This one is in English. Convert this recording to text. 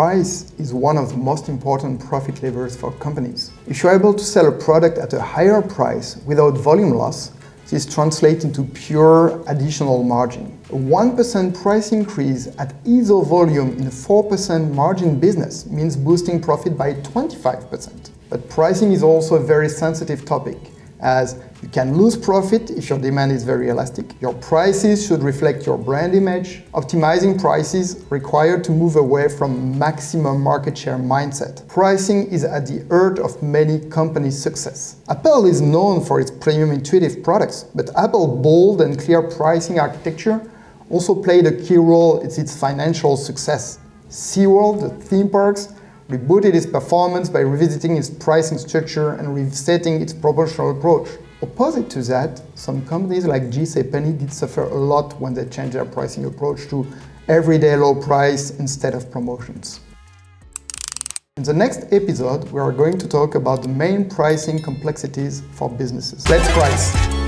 Price is one of the most important profit levers for companies. If you're able to sell a product at a higher price without volume loss, this translates into pure additional margin. A 1% price increase at either volume in a 4% margin business means boosting profit by 25%. But pricing is also a very sensitive topic, as you can lose profit if your demand is very elastic. Your prices should reflect your brand image. Optimizing prices require to move away from maximum market share mindset. Pricing is at the heart of many companies' success. Apple is known for its premium intuitive products, but Apple's bold and clear pricing architecture also played a key role in its financial success. SeaWorld, the theme parks, rebooted its performance by revisiting its pricing structure and resetting its promotional approach. Opposite to that, some companies like JCPenney did suffer a lot when they changed their pricing approach to everyday low price instead of promotions. In the next episode, we are going to talk about the main pricing complexities for businesses. Let's price!